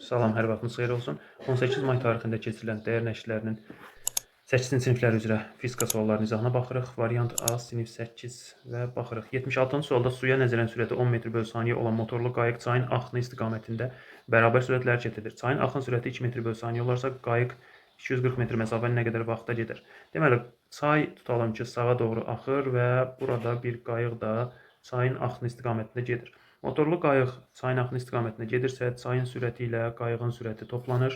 Salam, hər vaxtınız xeyir olsun. 18 may tarixində keçirilən dəyər nəşrlərinin 8-ci siniflər üzrə fizika suallarının izahına baxırıq. Variant A, sinif 8 və baxırıq. 76-cı sualda suya nəzərən sürəti 10 metr bölü saniyə olan motorlu qayıq çayın axını istiqamətində bərabər sürətlə hərəkət edir. Çayın axın sürəti 2 metr bölü saniyə olarsa, qayıq 240 metr məsafəni nə qədər vaxtda gedir? Deməli, çay tutalım ki, sağa doğru axır və burada bir qayıq da çayın axını istiqamətində gedir. Motorlu qayıq çayın axını istiqamətində gedirsə, çayın sürəti ilə qayığın sürəti toplanır,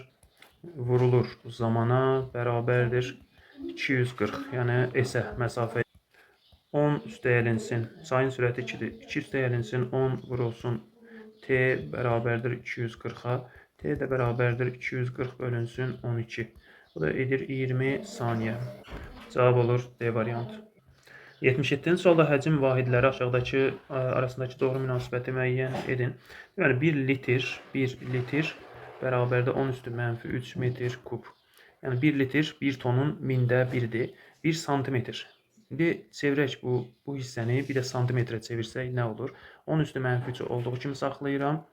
vurulur zamana bərabərdir 240, yəni S-ə məsafə 10 üstəgəlinsin, çayın sürəti 2-dir, 2 üstəgəlinsin 10 vurulsun T bərabərdir 240-a, T də bərabərdir 240 bölünsün 12. Bu da edir 20 saniyə. Cavab olur D variantı. 77-ci sualda həcm vahidləri aşağıdakı arasındakı doğru münasibəti müəyyən edin. Yəni 1 litr bərabərdə 10 üstü mənfi 3 metr kub. Yəni 1 litr 1 tonun mində biridir. 1 santimetr. İndi çevirək bu hissəni, bir də santimetrə çevirsək nə olur? 10 üstü mənfi 3 olduğu kimi saxlayıram.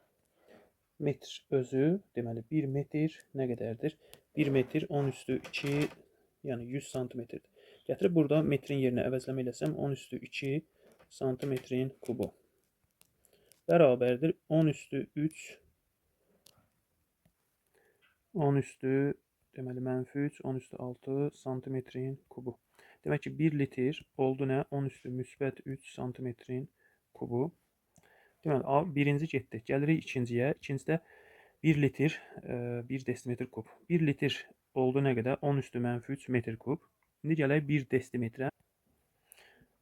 Metr özü, deməli 1 metr nə qədərdir? 1 metr 10 üstü 2, yəni 100 santimetrdir. Gətirib burada metrin yerinə əvəzləmə eləsəm 10 üstü 2 santimetrin kubu bərabərdir 10 üstü 3 10 üstü deməli mənfi 3 10 üstü 6 santimetrin kubu. Demək ki 1 litr oldu nə? 10 üstü müsbət 3 santimetrin kubu. Deməli birinci getdi. Gəlirik ikinciyə. İkincidə 1 litr 1 desimetr kub. 1 litr oldu nə qədər? 10 üstü mənfi 3 metr kub. İndi gələk 1 desimetrə.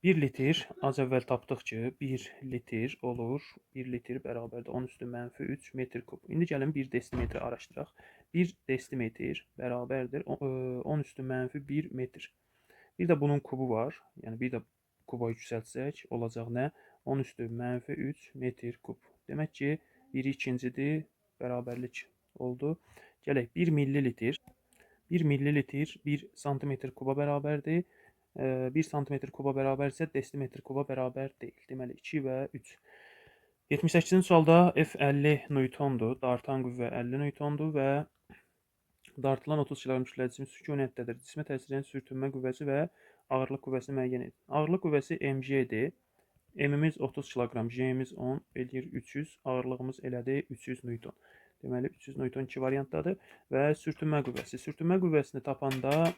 1 litr az əvvəl tapdıq ki, 1 litr olur. 1 litr bərabərdir 10 üstü mənfi 3 metr kub. İndi gəlin 1 desimetri araşdıraq. 1 desimetr bərabərdir 10 üstü mənfi 1 metr. Bir də bunun kubu var. Yəni bir də kuba yüksəltsək olacaq nə? 10 üstü mənfi 3 metr kub. Demək ki, biri ikincidir, bərabərlik oldu. Gələk 1 millilitr. 1 millilitr 1 santimetr kuba bərabərdir. 1 santimetr kuba bərabərsə desimetr kuba bərabər deyil. Deməli 2 və 3. 78-ci sualda F 50 newtondur. Dartan qüvvə 50 newtondur və dartılan 30 kq kütləsi sükunətdədir. Cismə təsir edən sürtünmə qüvvəsi və ağırlıq qüvvəsini müəyyən edin. Ağırlıq qüvvəsi mg'dir. M-imiz 30 kq, J-imiz 10, eləyir 300, ağırlığımız elədi 300 newton. Deməli 300 newton 2 variantdadır və sürtünmə qüvvəsi. Sürtünmə qüvvəsini tapanda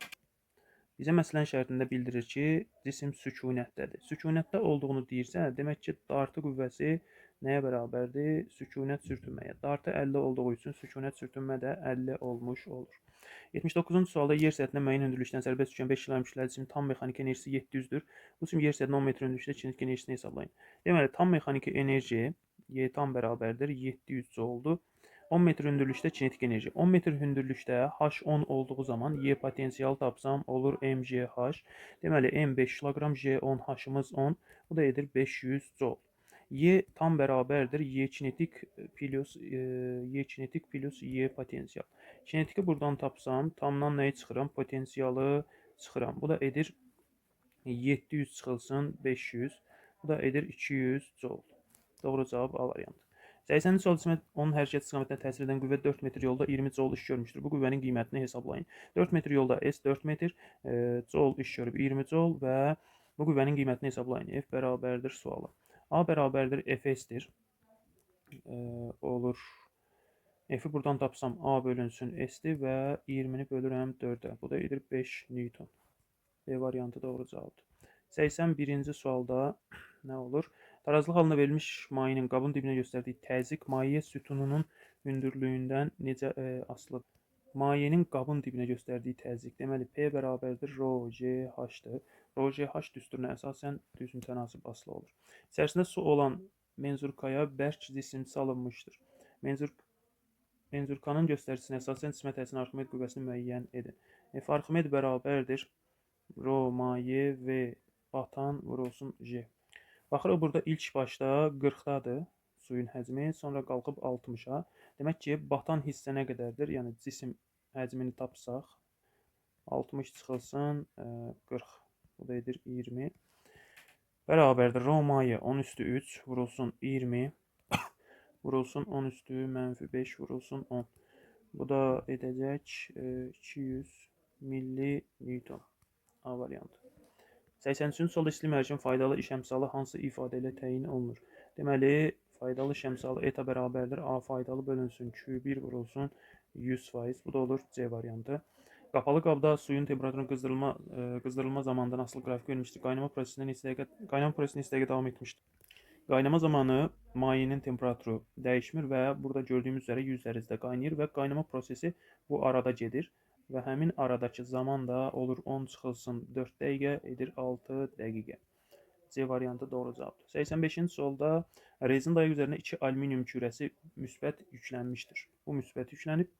bizə məsələnin şərtində bildirir ki, cisim sükunətdədir. Sükunətdə olduğunu deyirsə, demək ki, dartı qüvvəsi nəyə bərabərdir? Sükunət sürtünməyə. Dartı 50 olduğu üçün sükunət sürtünmə də 50 olmuş olur. 79-cu sualda yer səthində müəyyən hündürlükdən sərbəst düşən 5 kg kütləli cismin tam mexaniki enerjisi 700-dür. Bu cisim yer səthində 10 metr hündürlükdə kinetik enerjisini hesablayın. Deməli, tam mexaniki enerji Y tam bərabərdir 700 jouldur. 10 metr hündürlükdə kinetik enerji. 10 metr hündürlükdə H10 olduğu zaman Y potensial tapsam olur mgh. Deməli, M 5 kg, J10, H-ımız 10. Bu da edir 500 joule. Y tam bərabərdir Y kinetik plus Y potensial. Kinetiki buradan tapsam, tamdan nəyi çıxıram? Potensialı çıxıram. Bu da edir 700 çıxılsın 500. Bu da edir 200 joule. Doğru cavab A variantı. 80-ci sual cismə onun hərəkət istiqamətinə təsir edən qüvvə 4 metr yolda 20 joule iş görmüşdür. Bu qüvvənin qiymətini hesablayın. 4 metr yolda S 4 metr, joule iş görüb 20 joule və bu qüvvənin qiymətini hesablayın. F bərabərdir sualı. A bərabərdir Fs-dir. Olur. F-i buradan tapsam A bölünsün S-dir və 20-ni bölürəm 4-ə. Bu da edir 5 Newton. B variantı doğru cavabdır. 81-ci sualda nə olur? Tarazlıq halında verilmiş mayenin qabın dibinə göstərdiyi təzyiq maye sütununun hündürlüyündən necə asılıdır? Mayenin qabın dibinə göstərdiyi təzyiq, deməli P bərabərdir rho G H-dır. Rho G H düsturuna əsasən düz mütənasib asılı olur. İçərisində su olan menzurkaya bərk cisim salınmışdır. Menzurkanın göstəricisine əsasən cismə təsirin Arximed qüvvəsini müəyyən edin. F Arximed bərabərdir rho maye V batan vurulsun G. Baxırıq, burada ilk başda 40-dadır suyun həcmi, sonra qalxıb 60-a. Demək ki, batan hissə nə qədərdir? Yəni, cisim həcmini tapsaq, 60 çıxılsın 40, bu da edir 20. Bərabərdir, rho maye 10 üstü 3 vurulsun 20, vurulsun 10 üstü mənfi 5 vurulsun 10. Bu da edecek 200 milli-newton. A variantı. 83-cü sualda istilik üçün faydalı iş əmsalı hansı ifadə ilə təyin olunur? Deməli, faydalı iş əmsalı eta bərabərdir. A faydalı bölünsün Q1 vurulsun 100%. Bu da olur C variantı. Qapalı qabda suyun temperaturunun qızdırılma zamanından asılı qrafik verilmişdir. Qaynama prosesində neçə dəqiqə davam etmişdir? Qaynama zamanı mayenin temperaturu dəyişmir və burada gördüyümüz üzrə 100 dərəcədə qaynayır və qaynama prosesi bu arada gedir və həmin aradakı zaman da olur 10 çıxılsın 4 dəqiqə edir 6 dəqiqə. C variantı doğru cavabdır. 85-ci sualda rezin dayaq üzərinə 2 alüminium kürəsi müsbət yüklənmişdir. Bu müsbət yüklənib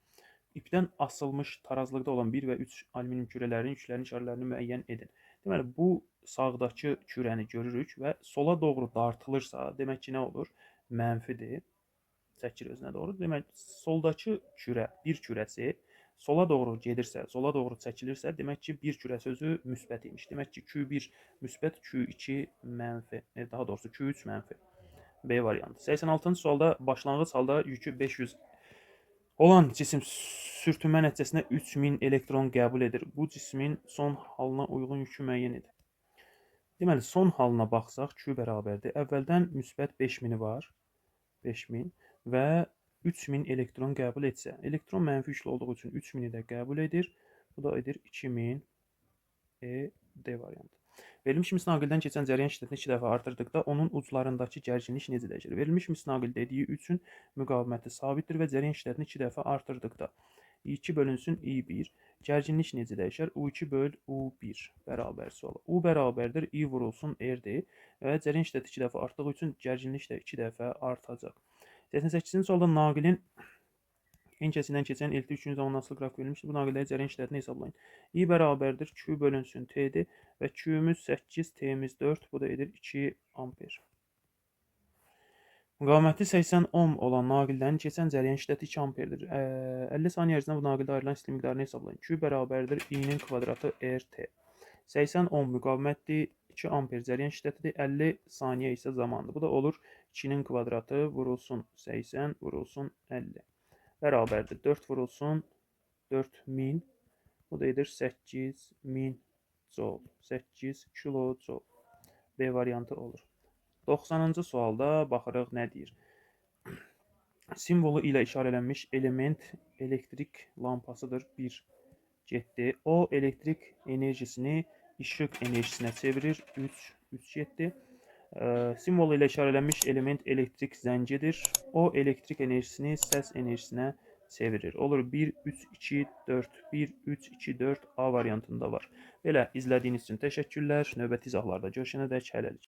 ipdən asılmış tarazlıqda olan 1 və 3 alüminium kürələrin yüklərin işarələrini müəyyən edin. Deməli, bu sağdakı kürəni görürük və sola doğru dartılırsa, demək ki, nə olur? Mənfidir. Çəkir özünə doğru. Demək, soldakı kürə, bir kürəsi sola doğru gedirsə, sola doğru çəkilirsə, demək ki, bir kürəsi özü müsbət imiş. Demək ki, Q1 müsbət, Q2 mənfi. Daha doğrusu Q3 mənfi. B variantı. 86-cı sualda başlanğıc halda yükü 500 olan cisim sürtünmə nəticəsində 3000 elektron qəbul edir. Bu cismin son halına uyğun yükü müəyyən edir. Deməli, son halına baxsaq, Q bərabərdir. Əvvəldən müsbət 5000-i var. 5000 və 3000 elektron qəbul etsə, elektron mənfi yüklü olduğu üçün 3000-i də qəbul edir. Bu da edir 2000 D variantı. Verilmiş misnaqildən keçən cəryan şiddətini 2 dəfə artırdıqda onun uclarındakı gərginlik necə dəyişir? Verilmiş misnaqil dediyi üçün müqaviməti sabitdir və cəryan şiddətini 2 dəfə artırdıqda I2 bölünsün I1. Gərginlik necə dəyişər? U2 böl U1 bərabər suala. U bərabərdir I vurulsun R-dir və cəryan şiddəti 2 dəfə artdığı üçün gərginlik də 2 dəfə artacaq. 88-ci sualda naqilin en kəsindən keçən elti 3-cü zaman asılı qrafik verilmişdir. Bu naqilləri cəryan şiddətini hesablayın. I bərabərdir Q bölünsün T'dir və Q'miz 8, T'miz 4, bu da edir 2 amper. Müqaviməti 80 ohm olan naqillərin keçən cəryan şiddəti 2 amperdir. 50 saniyə ərzində bu naqildə ayrılan istilik miqdarını hesablayın. Q bərabərdir I-nin kvadratı RT. 80 ohm müqavimətdir, 2 amper cəryan şiddətidir, 50 saniyə isə zamandır. Bu da olur 2-nin kvadratı vurulsun 80 vurulsun 50. Bərabərdir 4 vurulsun 4000. Bu da edir 8000 joule. 8 kilojoule. B variantı olur. 90-cı sualda baxırıq nə deyir. Simvolu ilə işarələnmiş element elektrik lampasıdır. 1 getdi. O elektrik enerjisini işıq enerjisinə çevirir. 3 getdi. Simvolu ilə işarələnmiş element elektrik zəngidir. O elektrik enerjisini səs enerjisinə çevirir. Olur 1, 3, 2, 4, 1, 3, 2, 4 A variantında var. Belə izlədiyiniz üçün təşəkkürlər. Növbəti izahlarda görüşənədək hələlik.